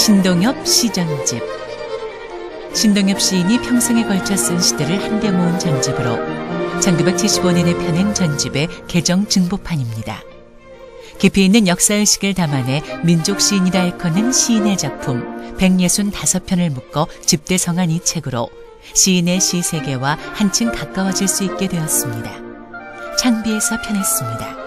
신동엽 시전집. 신동엽 시인이 평생에 걸쳐 쓴 시들을 한데 모은 전집으로 1975년에 펴낸 전집의 개정 증보판입니다. 깊이 있는 역사의식을 담아내 민족 시인이라 일컫는 시인의 작품 165편을 묶어 집대성한 이 책으로 시인의 시세계와 한층 가까워질 수 있게 되었습니다. 창비에서 편했습니다.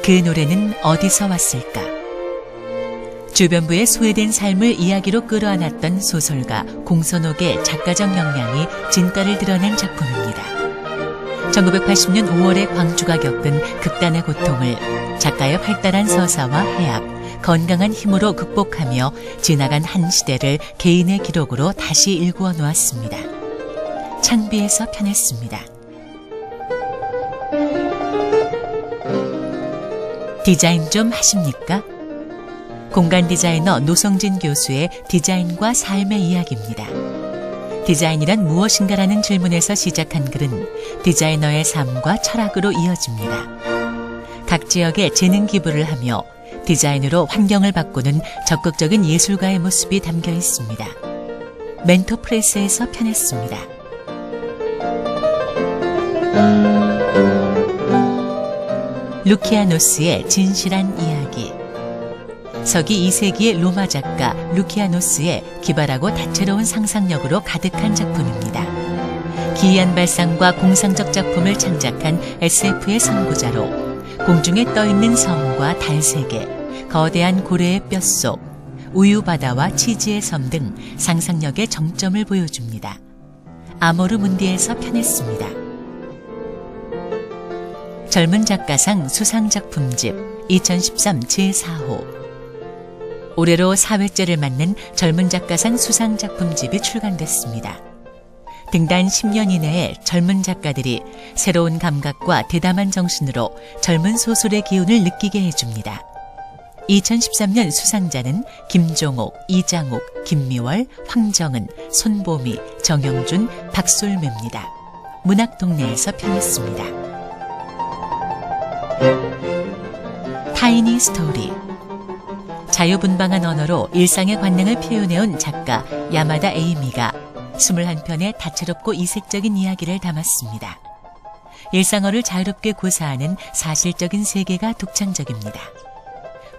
그 노래는 어디서 왔을까? 주변부의 소외된 삶을 이야기로 끌어안았던 소설가 공선옥의 작가적 역량이 진가를 드러낸 작품입니다. 1980년 5월에 광주가 겪은 극단의 고통을 작가의 활달한 서사와 해압, 건강한 힘으로 극복하며 지나간 한 시대를 개인의 기록으로 다시 일구어 놓았습니다. 창비에서 편했습니다. 디자인 좀 하십니까? 공간 디자이너 노성진 교수의 디자인과 삶의 이야기입니다. 디자인이란 무엇인가라는 질문에서 시작한 글은 디자이너의 삶과 철학으로 이어집니다. 각 지역에 재능 기부를 하며 디자인으로 환경을 바꾸는 적극적인 예술가의 모습이 담겨 있습니다. 멘토 프레스에서 편했습니다. 루키아노스의 진실한 이야기. 서기 2세기의 로마 작가 루키아노스의 기발하고 다채로운 상상력으로 가득한 작품입니다. 기이한 발상과 공상적 작품을 창작한 SF의 선구자로 공중에 떠있는 섬과 달세계, 거대한 고래의 뼛속, 우유바다와 치즈의 섬 등 상상력의 정점을 보여줍니다. 아모르 문디에서 편했습니다. 젊은 작가상 수상작품집 2013 제4호. 올해로 4회째를 맞는 젊은 작가상 수상작품집이 출간됐습니다. 등단 10년 이내에 젊은 작가들이 새로운 감각과 대담한 정신으로 젊은 소설의 기운을 느끼게 해줍니다. 2013년 수상자는 김종옥, 이장옥, 김미월, 황정은, 손보미, 정영준, 박솔매입니다. 문학동네에서 편했습니다. 타이니 스토리. 자유분방한 언어로 일상의 관능을 표현해온 작가 야마다 에이미가 21편의 다채롭고 이색적인 이야기를 담았습니다. 일상어를 자유롭게 구사하는 사실적인 세계가 독창적입니다.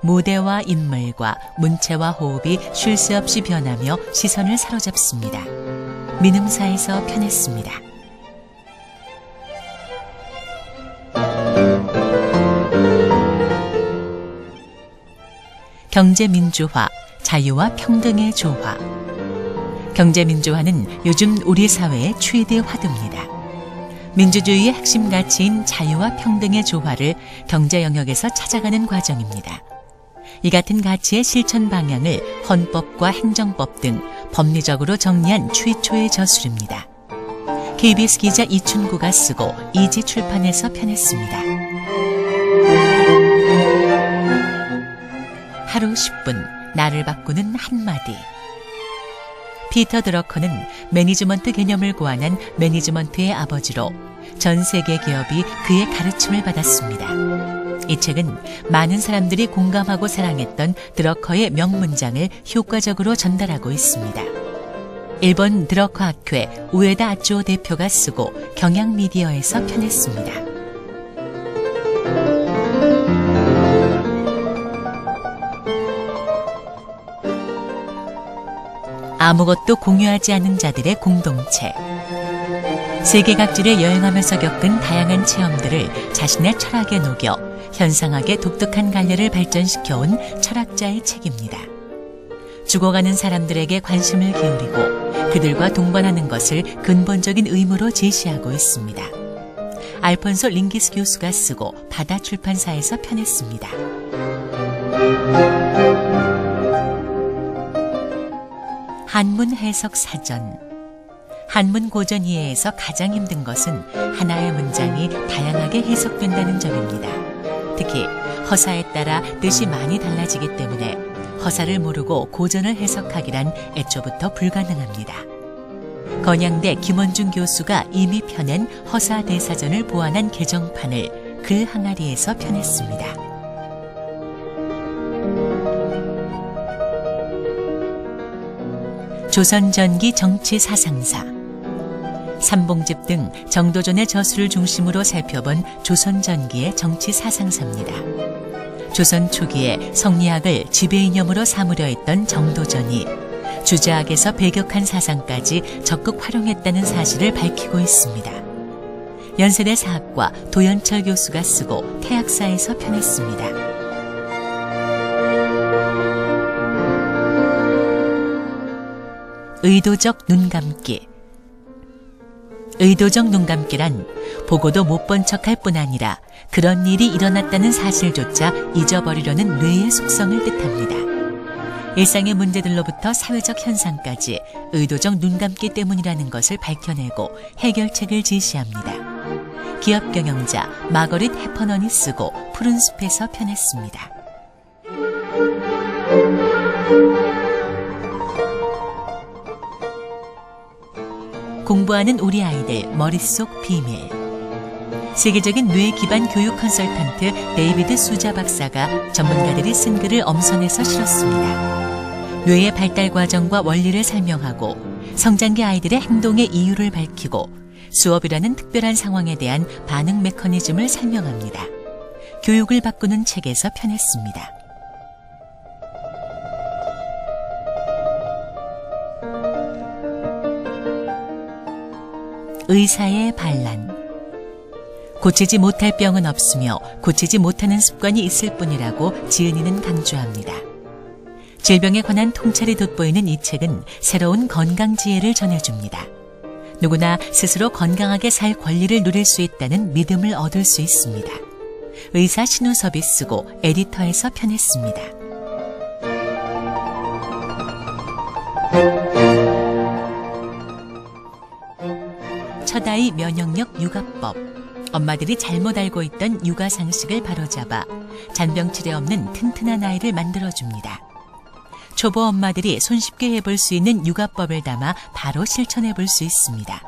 무대와 인물과 문체와 호흡이 쉴 새 없이 변하며 시선을 사로잡습니다. 민음사에서 편했습니다. 경제민주화, 자유와 평등의 조화. 경제민주화는 요즘 우리 사회의 최대 화두입니다. 민주주의의 핵심 가치인 자유와 평등의 조화를 경제 영역에서 찾아가는 과정입니다. 이 같은 가치의 실천 방향을 헌법과 행정법 등 법리적으로 정리한 최초의 저술입니다. KBS 기자 이춘구가 쓰고 이지출판에서 편했습니다. 하루 10분, 나를 바꾸는 한마디. 피터 드러커는 매니지먼트 개념을 고안한 매니지먼트의 아버지로 전 세계 기업이 그의 가르침을 받았습니다. 이 책은 많은 사람들이 공감하고 사랑했던 드러커의 명문장을 효과적으로 전달하고 있습니다. 일본 드러커 학회 우에다 아츠오 대표가 쓰고 경향미디어에서 편했습니다. 아무것도 공유하지 않은 자들의 공동체. 세계 각지를 여행하면서 겪은 다양한 체험들을 자신의 철학에 녹여 현상학의 독특한 갈래를 발전시켜온 철학자의 책입니다. 죽어가는 사람들에게 관심을 기울이고 그들과 동반하는 것을 근본적인 의무로 제시하고 있습니다. 알폰소 링기스 교수가 쓰고 바다 출판사에서 편했습니다. 한문 해석 사전. 한문 고전 이해에서 가장 힘든 것은 하나의 문장이 다양하게 해석된다는 점입니다. 특히 허사에 따라 뜻이 많이 달라지기 때문에 허사를 모르고 고전을 해석하기란 애초부터 불가능합니다. 건양대 김원중 교수가 이미 펴낸 허사 대사전을 보완한 개정판을 글 항아리에서 펴냈습니다. 조선전기 정치사상사, 삼봉집 등 정도전의 저수를 중심으로 살펴본 조선전기의 정치사상사입니다. 조선 초기에 성리학을 지배이념으로 삼으려 했던 정도전이 주자학에서 배격한 사상까지 적극 활용했다는 사실을 밝히고 있습니다. 연세대 사학과 도연철 교수가 쓰고 태학사에서 펴냈습니다. 의도적 눈감기. 의도적 눈감기란 보고도 못 본 척할 뿐 아니라 그런 일이 일어났다는 사실조차 잊어버리려는 뇌의 속성을 뜻합니다. 일상의 문제들로부터 사회적 현상까지 의도적 눈감기 때문이라는 것을 밝혀내고 해결책을 제시합니다. 기업 경영자 마거릿 해퍼넌이 쓰고 푸른 숲에서 펴냈습니다. 공부하는 우리 아이들 머릿속 비밀. 세계적인 뇌 기반 교육 컨설턴트 데이비드 수자 박사가 전문가들이 쓴 글을 엄선해서 실었습니다. 뇌의 발달 과정과 원리를 설명하고 성장기 아이들의 행동의 이유를 밝히고 수업이라는 특별한 상황에 대한 반응 메커니즘을 설명합니다. 교육을 바꾸는 책에서 펴냈습니다. 의사의 반란. 고치지 못할 병은 없으며 고치지 못하는 습관이 있을 뿐이라고 지은이는 강조합니다. 질병에 관한 통찰이 돋보이는 이 책은 새로운 건강 지혜를 전해줍니다. 누구나 스스로 건강하게 살 권리를 누릴 수 있다는 믿음을 얻을 수 있습니다. 의사 신우섭이 쓰고 에디터에서 펴냈습니다. 첫아이 면역력 육아법. 엄마들이 잘못 알고 있던 육아 상식을 바로잡아 잔병치레 없는 튼튼한 아이를 만들어줍니다. 초보 엄마들이 손쉽게 해볼 수 있는 육아법을 담아 바로 실천해볼 수 있습니다.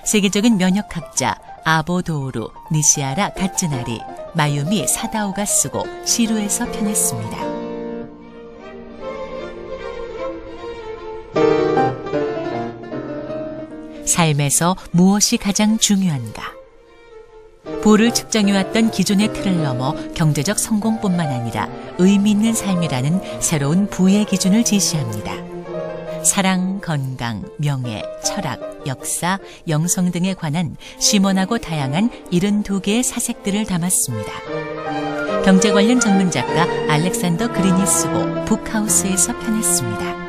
세계적인 면역학자 아보 도우루, 니시아라 가츠나리, 마유미 사다오가 쓰고 시루에서 펴냈습니다. 삶에서 무엇이 가장 중요한가? 부를 측정해왔던 기존의 틀을 넘어 경제적 성공뿐만 아니라 의미 있는 삶이라는 새로운 부의 기준을 제시합니다. 사랑, 건강, 명예, 철학, 역사, 영성 등에 관한 심원하고 다양한 72개의 사색들을 담았습니다. 경제 관련 전문 작가 알렉산더 그린이 쓰고 북하우스에서 펴냈습니다.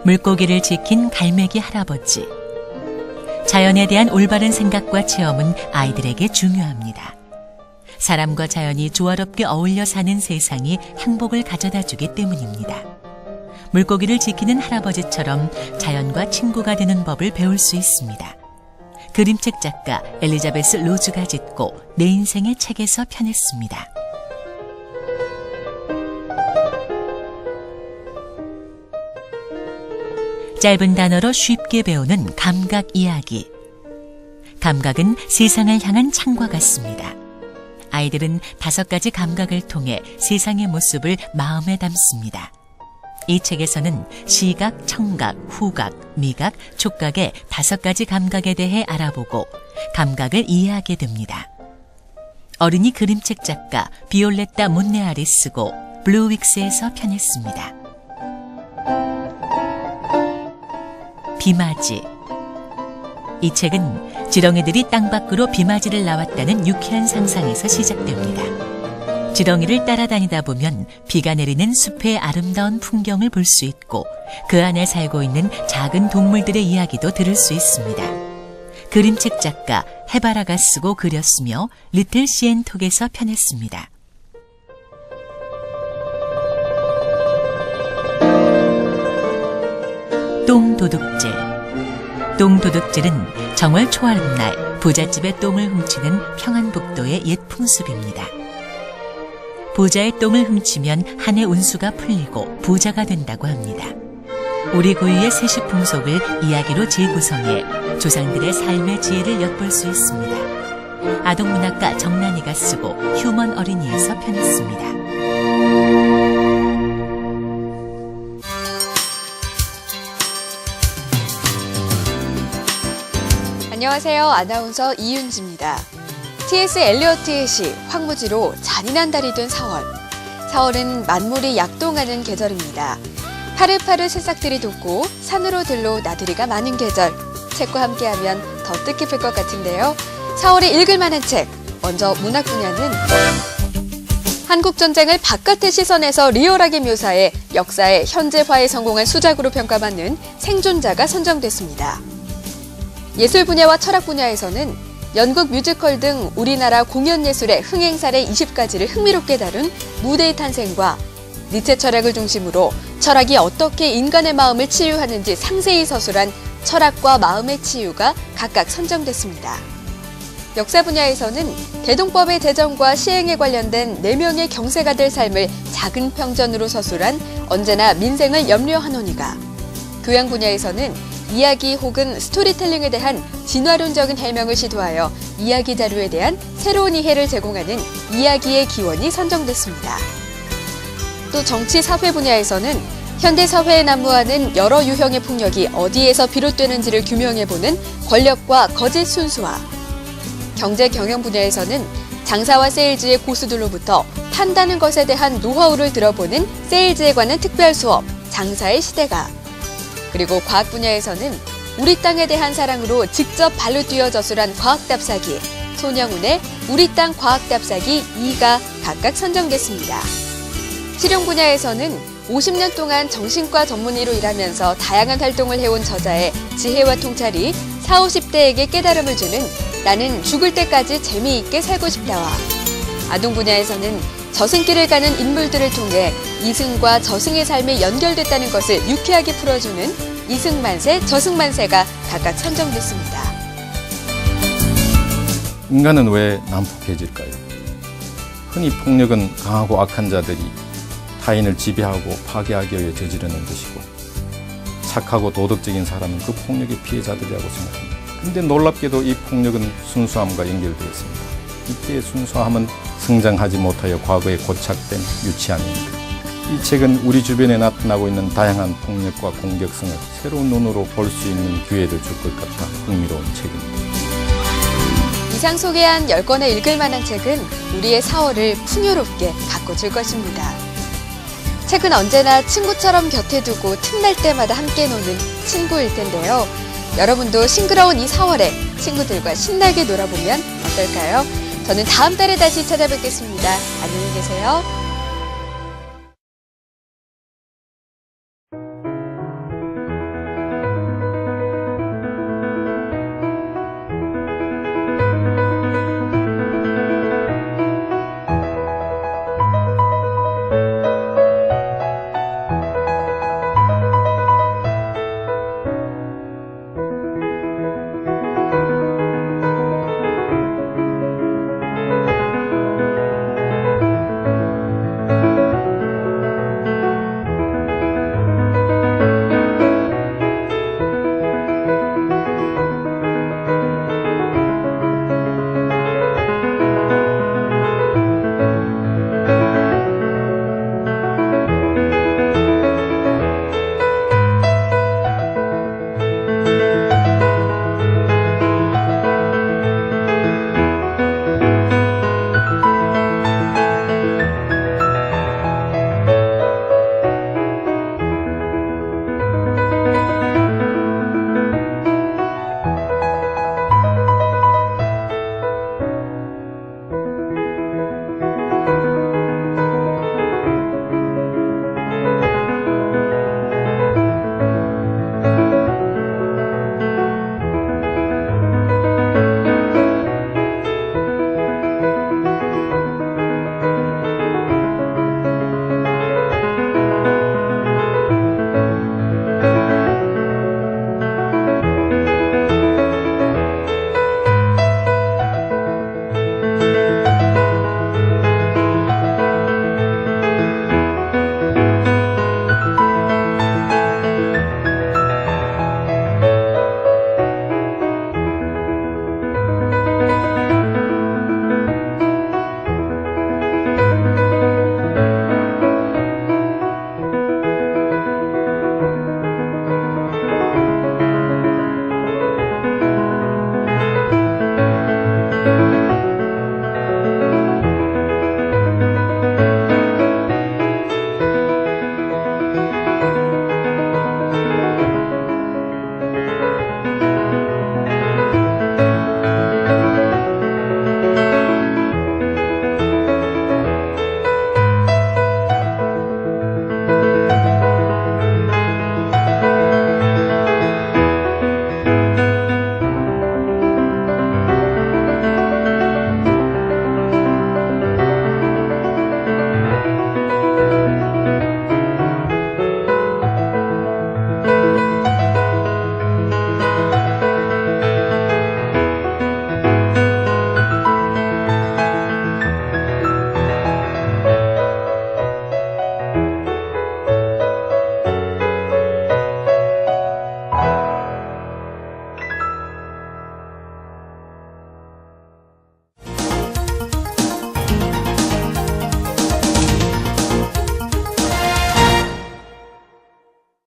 물고기를 지킨 갈매기 할아버지. 자연에 대한 올바른 생각과 체험은 아이들에게 중요합니다. 사람과 자연이 조화롭게 어울려 사는 세상이 행복을 가져다 주기 때문입니다. 물고기를 지키는 할아버지처럼 자연과 친구가 되는 법을 배울 수 있습니다. 그림책 작가 엘리자베스 로즈가 짓고 내 인생의 책에서 펴냈습니다. 짧은 단어로 쉽게 배우는 감각 이야기. 감각은 세상을 향한 창과 같습니다. 아이들은 5가지 감각을 통해 세상의 모습을 마음에 담습니다. 이 책에서는 시각, 청각, 후각, 미각, 촉각의 5가지 감각에 대해 알아보고 감각을 이해하게 됩니다. 어린이 그림책 작가 비올레타 몬네아리 쓰고 블루윅스에서 펴냈습니다. 비맞이. 이 책은 지렁이들이 땅 밖으로 비맞이를 나왔다는 유쾌한 상상에서 시작됩니다. 지렁이를 따라다니다 보면 비가 내리는 숲의 아름다운 풍경을 볼 수 있고 그 안에 살고 있는 작은 동물들의 이야기도 들을 수 있습니다. 그림책 작가 헤바라가 쓰고 그렸으며 리틀 시엔톡에서 펴냈습니다. 똥도둑질. 똥도둑질은 정월 초하룻날 부잣집의 똥을 훔치는 평안북도의 옛 풍습입니다. 부자의 똥을 훔치면 한 해 운수가 풀리고 부자가 된다고 합니다. 우리 고유의 세시 풍속을 이야기로 재구성해 조상들의 삶의 지혜를 엿볼 수 있습니다. 아동문학가 정란이가 쓰고 휴먼 어린이에서 편했습니다. 안녕하세요. 아나운서 이윤지입니다. T.S. 엘리어트의 시 황무지로 잔인한 달이 된 4월. 4월은 만물이 약동하는 계절입니다. 파릇파릇 새싹들이 돋고 산으로 들로 나들이가 많은 계절. 책과 함께하면 더 뜻깊을 것 같은데요. 4월에 읽을 만한 책. 먼저 문학 분야는 한국전쟁을 바깥의 시선에서 리얼하게 묘사해 역사의 현재화에 성공한 수작으로 평가받는 생존자가 선정됐습니다. 예술 분야와 철학 분야에서는 연극 뮤지컬 등 우리나라 공연예술의 흥행사례 20가지를 흥미롭게 다룬 무대의 탄생과 니체 철학을 중심으로 철학이 어떻게 인간의 마음을 치유하는지 상세히 서술한 철학과 마음의 치유가 각각 선정됐습니다. 역사 분야에서는 대동법의 제정과 시행에 관련된 4명의 경세가들 삶을 작은 평전으로 서술한 언제나 민생을 염려하노니가, 교양 분야에서는 이야기 혹은 스토리텔링에 대한 진화론적인 해명을 시도하여 이야기 자료에 대한 새로운 이해를 제공하는 이야기의 기원이 선정됐습니다. 또 정치 사회 분야에서는 현대 사회에 난무하는 여러 유형의 폭력이 어디에서 비롯되는지를 규명해보는 권력과 거짓 순수화, 경제 경영 분야에서는 장사와 세일즈의 고수들로부터 판다는 것에 대한 노하우를 들어보는 세일즈에 관한 특별 수업, 장사의 시대가, 그리고 과학 분야에서는 우리 땅에 대한 사랑으로 직접 발로 뛰어 저술한 과학답사기, 손영훈의 우리 땅 과학답사기 2가 각각 선정됐습니다. 실용 분야에서는 50년 동안 정신과 전문의로 일하면서 다양한 활동을 해온 저자의 지혜와 통찰이 40, 50대에게 깨달음을 주는 나는 죽을 때까지 재미있게 살고 싶다와, 아동 분야에서는 저승길을 가는 인물들을 통해 이승과 저승의 삶이 연결됐다는 것을 유쾌하게 풀어주는 이승만세, 저승만세가 각각 선정됐습니다. 인간은 왜 난폭해질까요? 흔히 폭력은 강하고 악한 자들이 타인을 지배하고 파괴하기 위해 저지르는 것이고, 착하고 도덕적인 사람은 그 폭력의 피해자들이라고 생각합니다. 그런데 놀랍게도 이 폭력은 순수함과 연결되어 있습니다. 이때의 순수함은 성장하지 못하여 과거에 고착된 유치함입니다. 이 책은 우리 주변에 나타나고 있는 다양한 폭력과 공격성을 새로운 눈으로 볼 수 있는 기회를 줄 것 같아 흥미로운 책입니다. 이상 소개한 10권의 읽을 만한 책은 우리의 4월을 풍요롭게 바꿔줄 것입니다. 책은 언제나 친구처럼 곁에 두고 틈날 때마다 함께 노는 친구일 텐데요. 여러분도 싱그러운 이 4월에 친구들과 신나게 놀아보면 어떨까요? 저는 다음 달에 다시 찾아뵙겠습니다. 안녕히 계세요.